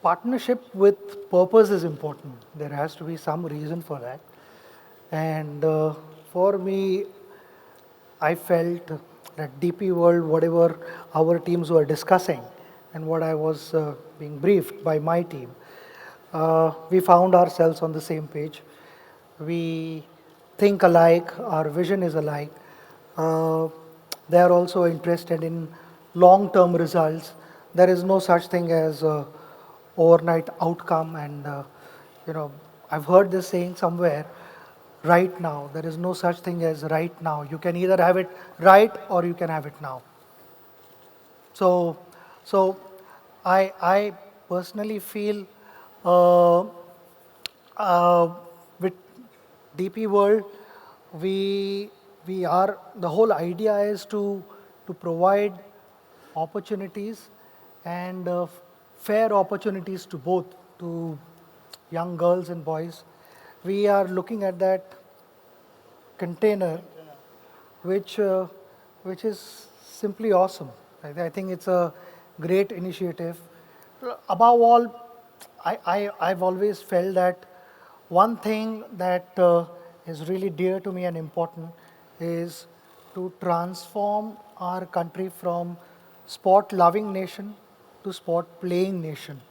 Partnership with purpose is important. There has to be some reason for that. And for me, I felt that DP World, whatever our teams were discussing and what I was being briefed by my team, we found ourselves on the same page. We think alike, our vision is alike. Uh, they are also interested in long term results. There is no such thing as overnight outcome, and I've heard this saying somewhere, right now. There is no such thing as right now. You can either have it right or you can have it now. So, so I personally feel uh, with DP World, we we are the whole idea is to provide opportunities and fair opportunities to both to young girls and boys. We are looking at that container, which which is simply awesome. I think it's a great initiative. Above all, I've always felt that one thing that is really dear to me and important is to transform our country from sport loving nation to sport playing nation.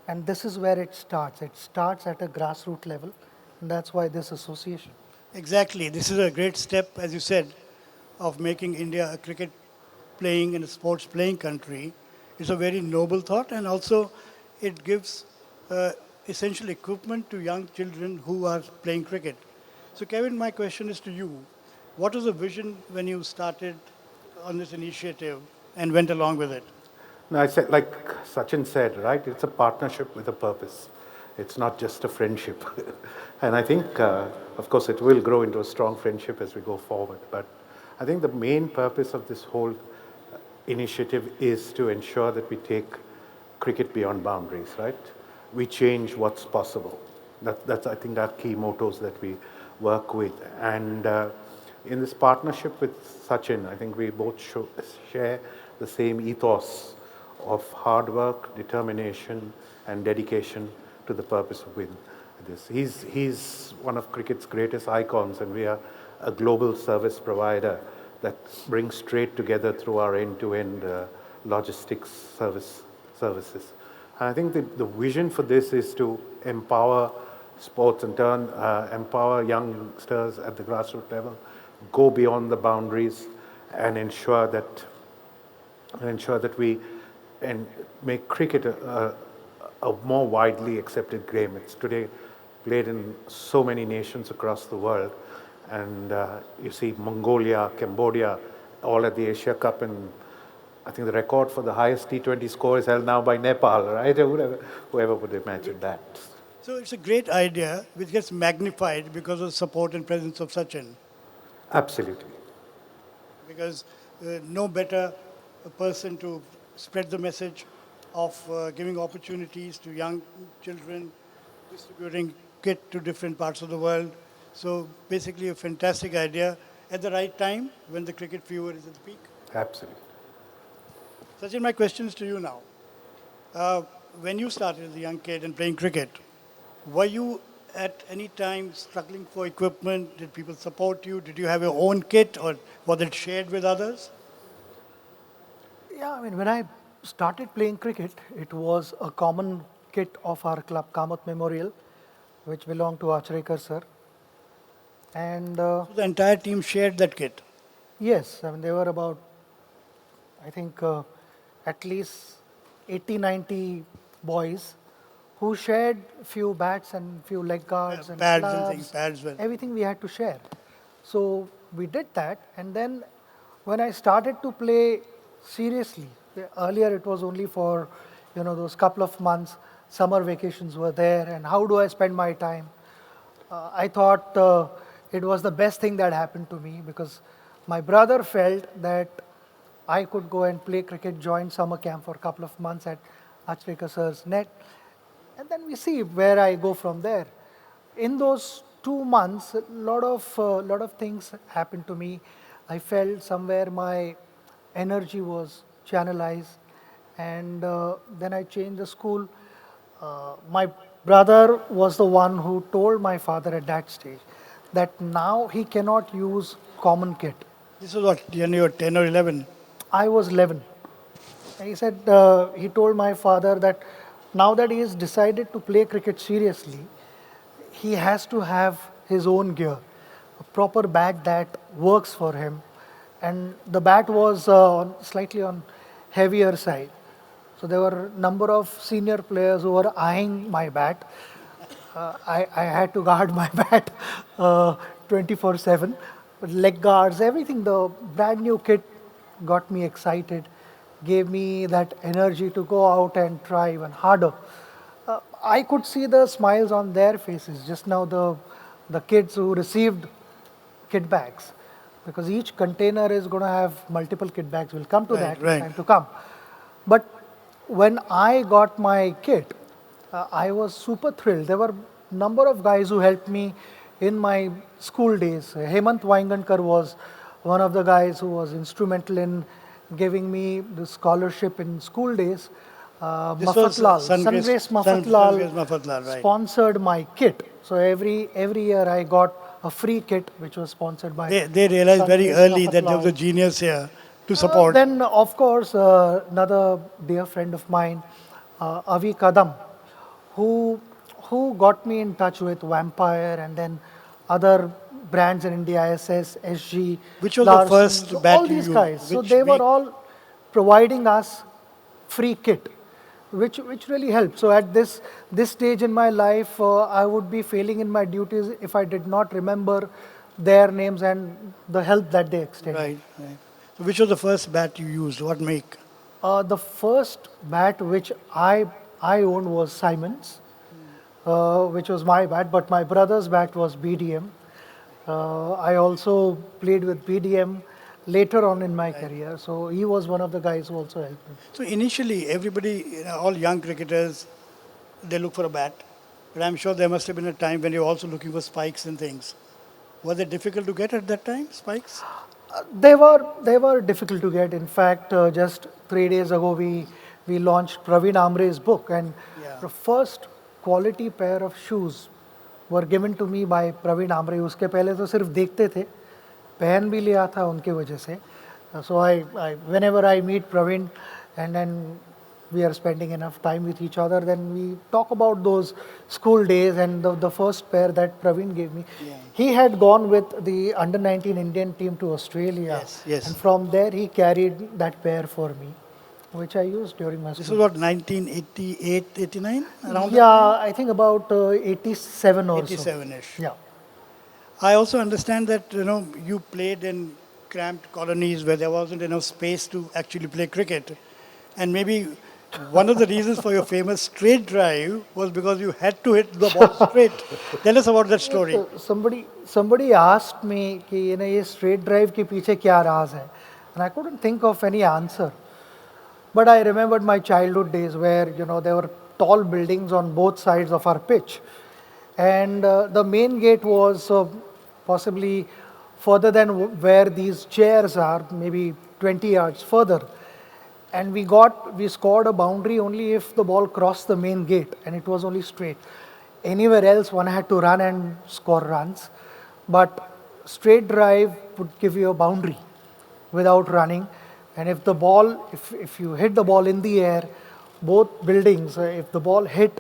And this is where it starts. It starts at a grassroots level, and that's why this association. Exactly. This is a great step, as you said, of making India a cricket playing and a sports playing country. It's a very noble thought, and also it gives essential equipment to young children who are playing cricket. So, Kevin, my question is to you. What was the vision when you started on this initiative and went along with it? No, I said, like Sachin said, right? It's a partnership with a purpose. It's not just a friendship. And I think, of course, it will grow into a strong friendship as we go forward. But I think the main purpose of this whole initiative is to ensure that we take cricket beyond boundaries, right? We change what's possible. That's, I think, our key mottos that we work with. And in this partnership with Sachin, I think we both share the same ethos of hard work, determination, and dedication to the purpose of win. He's one of cricket's greatest icons, and we are a global service provider that brings trade together through our end-to-end logistics services. And I think the vision for this is to empower sports and empower youngsters at the grassroots level, go beyond the boundaries, and ensure that we and make cricket a more widely accepted game. It's today played in so many nations across the world. And you see Mongolia, Cambodia, all at the Asia Cup. And I think the record for the highest T20 score is held now by Nepal, right? Whoever would imagine that. So, it's a great idea which gets magnified because of the support and presence of Sachin. Absolutely. Because no better a person to spread the message of giving opportunities to young children, distributing kit to different parts of the world. So basically a fantastic idea at the right time when the cricket fever is at the peak. Absolutely. Sachin, my question is to you now. When you started as a young kid and playing cricket, were you at any time struggling for equipment? Did people support you? Did you have your own kit, or was it shared with others? Yeah, I mean, when I started playing cricket, it was a common kit of our club, Kamath Memorial, which belonged to Achrekar sir. And So the entire team shared that kit. yes, I mean, there were about, I think, at least 80, 90 boys who shared few bats and few leg guards and Pads and gloves, things, pads well. everything we had to share. So we did that, and then when I started to play seriously, earlier it was only for, those couple of months, summer vacations were there, and how do I spend my time? I thought it was the best thing that happened to me because my brother felt that I could go and play cricket, join summer camp for a couple of months at Achrekar sir's net, and then we see where I go from there. In those 2 months, a lot of things happened to me. I felt somewhere my energy was channelized. And then I changed the school. My brother was the one who told my father at that stage that now he cannot use common kit. This was what, when you were 10 or 11? I was 11. He said, he told my father that now that he has decided to play cricket seriously, he has to have his own gear, a proper bat that works for him. And the bat was slightly on heavier side. So there were a number of senior players who were eyeing my bat. I had to guard my bat 24/7. Leg guards, everything, the brand new kit got me excited, gave me that energy to go out and try even harder. I could see the smiles on their faces. Just now, the kids who received kit bags, because each container is going to have multiple kit bags. We'll come to Right, that in right. time to come. But when I got my kit, I was super thrilled. There were a number of guys who helped me in my school days. Hemant Vaingankar was one of the guys who was instrumental in giving me the scholarship in school days. This was Mafatlal, Sungrace- Sungrace Sungrace Mafatlal, right. sponsored my kit. So every year I got a free kit which was sponsored by. They realized very Sungrace early that there was a Mafatlal. genius here to support. Then, of course, another dear friend of mine, Avi Kadam, who got me in touch with Vampire and then other brands in India, SS, SG. Which was the Larsen, first bat all you these used? guys. So Which they were make- all providing us free kit, which really helped. So at this stage in my life, I would be failing in my duties if I did not remember their names and the help that they extended. Right, right. So which was the first bat you used? What make? The first bat which I owned was Simon's, which was my bat, but my brother's bat was BDM. I also played with BDM later on in my career, so he was one of the guys who also helped me. So initially, everybody, all young cricketers, they look for a bat. But I'm sure there must have been a time when you're also looking for spikes and things. Was it difficult to get at that time, spikes? They were difficult to get. In fact, just 3 days ago we launched Praveen Amre's book, and Yeah. the first quality pair of shoes were given to me by Praveen Amre. उसके पहले तो सिर्फ देखते थे, पहन भी लिया था उनके वजह से. So whenever I meet Praveen and then we are spending enough time with each other, then we talk about those school days and the first pair that Praveen gave me. Yeah. He had gone with the under 19 Indian team to Australia. Yes, yes. And from there he carried that pair for me, which I used during my This was school. what, 1988, 89? Around Yeah, I think about 87 or so. 87-ish. Yeah. I also understand that, you played in cramped colonies where there wasn't enough space to actually play cricket. And maybe one of the reasons for your famous straight drive was because you had to hit the ball straight. Tell us about that story. Somebody asked me कि ये straight drive के पीछे क्या राज है, and I couldn't think of any answer. But I remembered my childhood days where there were tall buildings on both sides of our pitch, and the main gate was possibly further than where these chairs are, maybe 20 yards further. And we scored a boundary only if the ball crossed the main gate, and it was only straight. Anywhere else, one had to run and score runs, but straight drive would give you a boundary without running. And if the ball, if you hit the ball in the air, both buildings, if the ball hit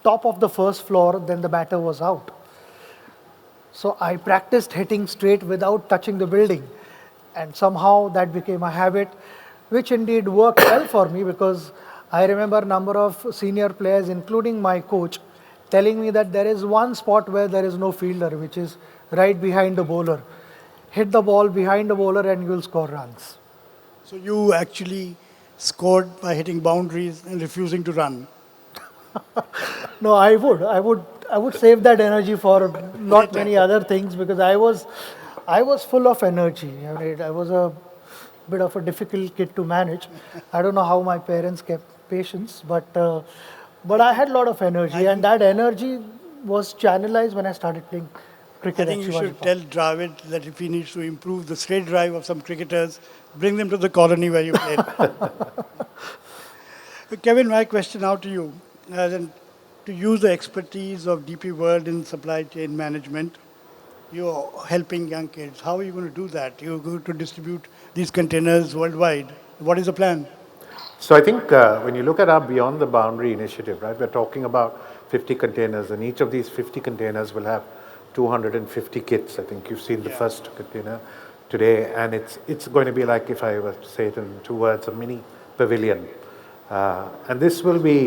top of the first floor, then the batter was out. So I practiced hitting straight without touching the building, and somehow that became a habit, which indeed worked well for me, because I remember a number of senior players, including my coach, telling me that there is one spot where there is no fielder, which is right behind the bowler. Hit the ball behind the bowler and you'll score runs. So you actually scored by hitting boundaries and refusing to run. No, I would save that energy for not many other things, because I was full of energy. I was a bit of a difficult kid to manage. I don't know how my parents kept patience, but I had a lot of energy, and that energy was channelized when I started playing cricket I think at you Shivaji should Park. tell Dravid that if he needs to improve the straight drive of some cricketers, bring them to the colony where you played. Kevin, my question now to you. Then to use the expertise of DP World in supply chain management, you're helping young kids. How are you going to do that? You're going to distribute these containers worldwide. What is the plan? So I think when you look at our Beyond the Boundary initiative, right, we're talking about 50 containers, and each of these 50 containers will have 250 kits. I think you've seen the Yeah. first container today, and it's going to be like, if I were to say it in two words, a mini pavilion. And this will be,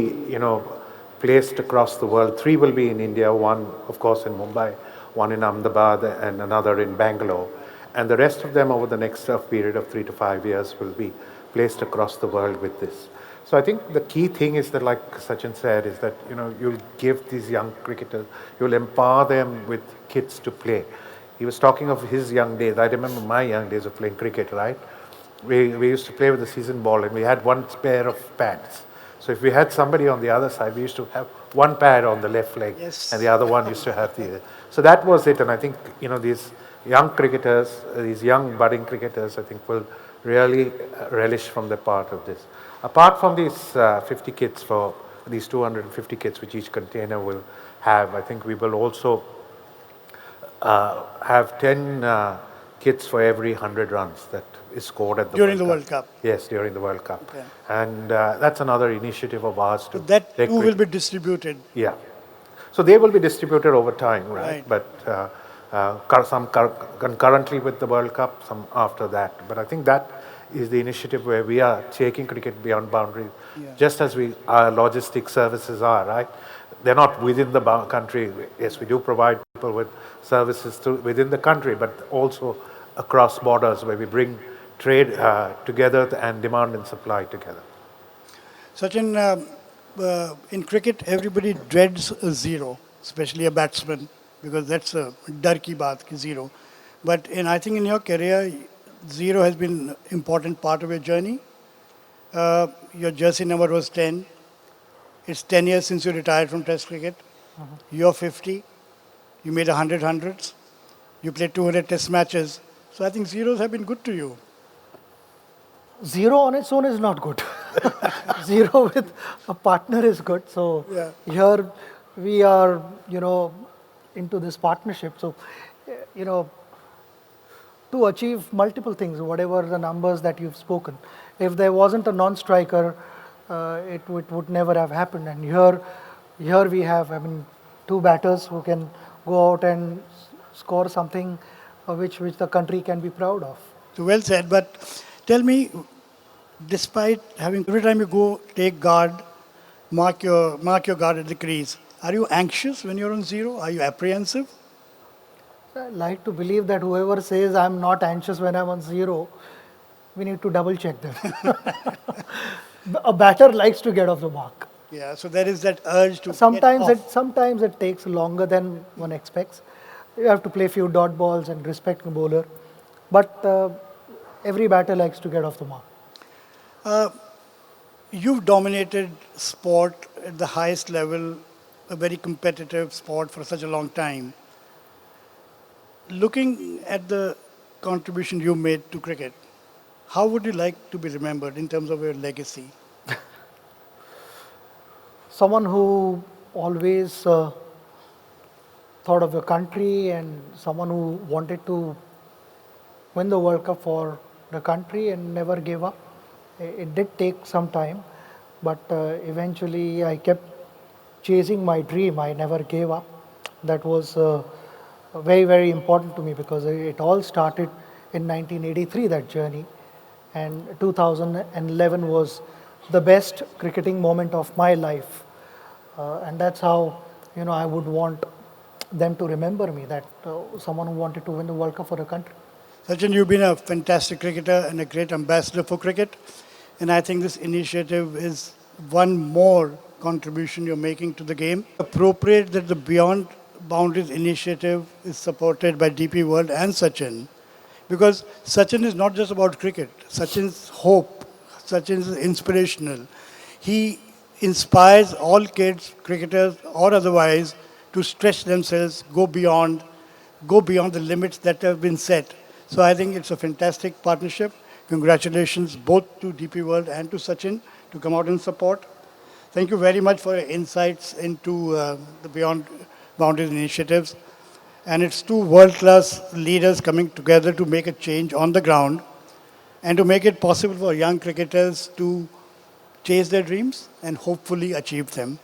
placed across the world. Three will be in India, one, of course, in Mumbai, one in Ahmedabad, and another in Bangalore. And the rest of them over the next period of 3 to 5 years will be placed across the world with this. So I think the key thing is that, like Sachin said, is that, you'll give these young cricketers, you'll empower them with kits to play. He was talking of his young days. I remember my young days of playing cricket, right? We used to play with the season ball, and we had one pair of pads. So if we had somebody on the other side, we used to have one pad on the left leg, Yes. and the other one used to have the. So that was it, and I think these young cricketers, these young budding cricketers, I think will really relish from the part of this. Apart from these 50 kits for these 250 kits, which each container will have, I think we will also have 10 kits for every 100 runs that is scored at the During the World World Cup. Yes, during the World Cup. Okay. And that's another initiative of ours So to that take too will cricket- be distributed. Yeah. So they will be distributed over time, right? Right. But some concurrently with the World Cup, some after that. But I think that is the initiative where we are taking cricket beyond boundaries, Yeah. just as our logistic services are, right? They're not within the country. Yes, we do provide people with services within the country, but also across borders where we bring trade together and demand and supply together. Sachin, in cricket, everybody dreads a zero, especially a batsman, because that's a dar ki baat ki zero. But I think in your career, zero has been an important part of your journey. Your jersey number was 10. It's 10 years since you retired from Test cricket. You're 50. You made 100 hundreds. You played 200 Test matches. So I think zeros have been good to you. Zero on its own is not good. Zero with a partner is good. So Yeah. here we are, into this partnership. So, to achieve multiple things, whatever the numbers that you've spoken, if there wasn't a non-striker, it would never have happened. And here we have, two batters who can go out and score something which the country can be proud of. So well said. But tell me, despite having every time you go take guard, mark your guard at the crease, are you anxious when you're on zero? Are you apprehensive? I like to believe that whoever says I'm not anxious when I'm on zero, we need to double check them. A batter likes to get off the mark. Yeah. So there is that urge to Sometimes get off. sometimes it takes longer than one expects. You have to play few dot balls and respect the bowler. But every batter likes to get off the mark. You've dominated sport at the highest level, a very competitive sport for such a long time. Looking at the contribution you made to cricket, how would you like to be remembered in terms of your legacy? Someone who always thought of the country, and someone who wanted to win the World Cup for the country and never gave up. It did take some time, but eventually I kept chasing my dream. I never gave up. That was very, very important to me because it all started in 1983, that journey. And 2011 was the best cricketing moment of my life. And that's how, I would want them to remember me, that someone who wanted to win the World Cup for the country. Sachin, you've been a fantastic cricketer and a great ambassador for cricket. And I think this initiative is one more contribution you're making to the game. Appropriate that the Beyond Boundaries initiative is supported by DP World and Sachin. Because Sachin is not just about cricket. Sachin's hope, Sachin is inspirational. He inspires all kids, cricketers or otherwise, to stretch themselves, go beyond go beyond the limits that have been set. So I think it's a fantastic partnership. Congratulations both to DP World and to Sachin to come out and support. Thank you very much for your insights into the Beyond Boundaries initiatives. And it's two world-class leaders coming together to make a change on the ground and to make it possible for young cricketers to chase their dreams and hopefully achieve them.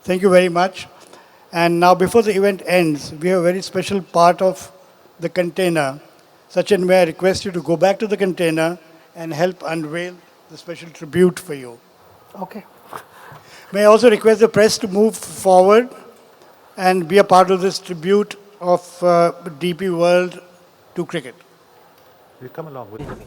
Thank you very much. And now, before the event ends, we have a very special part of the container. Sachin, may I request you to go back to the container and help unveil the special tribute for you. Okay. May I also request the press to move forward and be a part of this tribute of DP World to cricket. You come along with me.